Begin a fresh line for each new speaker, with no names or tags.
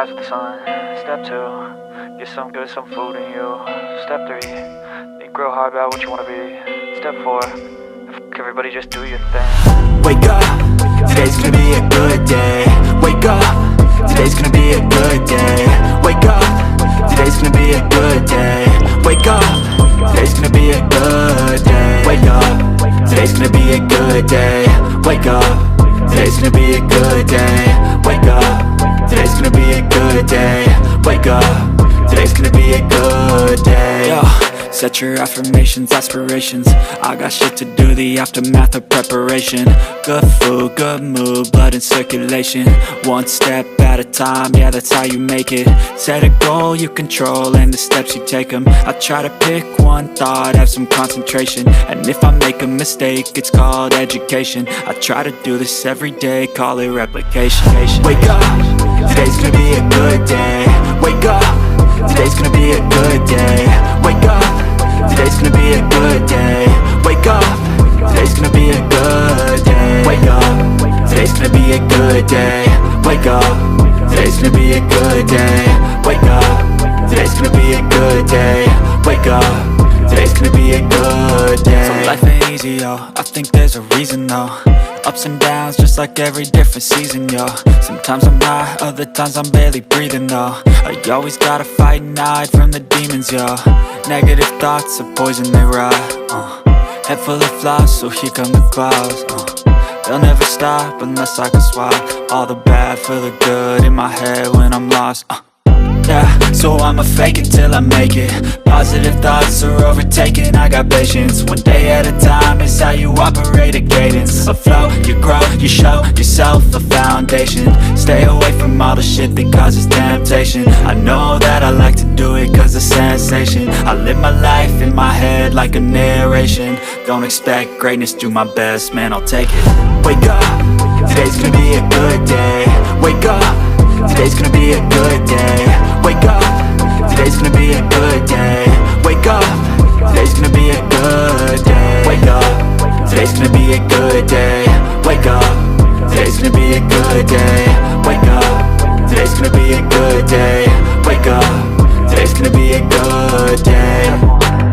rise with the sun. Step 2, get some good, some food in you. Step 3, think real hard about what you wanna be. Step 4, everybody just do your thing.
Wake up, today's gonna be a good day. Wake up, today's gonna be a good day. Wake up, today's gonna be a good day. Wake up, today's gonna be a good day. Wake up, today's gonna be a good day. Wake up, today's gonna be a good day. Wake up, today's gonna be a good day. Wake up, today's gonna be a good day. Yo, set your affirmations, aspirations. I got shit to do, the aftermath of preparation. Good food, good mood, blood in circulation. One step at a time, yeah, that's how you make it. Set a goal you control and the steps you take them. I try to pick one thought, have some concentration. And if I make a mistake, it's called education. I try to do this every day, call it replication. Wake up, today's gonna be a good day. Wake up, today's gonna be a good day. Wake up, today's gonna be a good day. Wake up, today's gonna be a good day. Wake up, today's gonna be a good day. Wake up, today's gonna be a good day. Wake up, today's gonna be a good day. Wake up, today's gonna be a good day. So life ain't easy, yo, I think there's a reason though. Ups and downs, just like every different season, yo. Sometimes I'm high, other times I'm barely breathing, though. I always gotta fight and hide from the demons, yo. Negative thoughts are poison, they rot. Head full of flies, so here come the clouds. They'll never stop unless I can swap all the bad for the good in my head when I'm lost. Yeah, so I'ma fake it till I make it. Positive thoughts are overtaken, I got patience. One day at a time is how you operate a cadence. A flow, you grow, you show yourself a foundation. Stay away from all the shit that causes temptation. I know that I like to do it cause it's sensation. I live my life in my head like a narration. Don't expect greatness, do my best, man, I'll take it. Wake up, today's gonna be a good day. Wake up, today's gonna be a good day. Wake up, today's gonna be a good day. Wake up, today's gonna be a good day. Wake up, today's gonna be a good day. Wake up, today's gonna be a good day. Wake up, today's gonna be a good day. Wake up, today's gonna be a good day.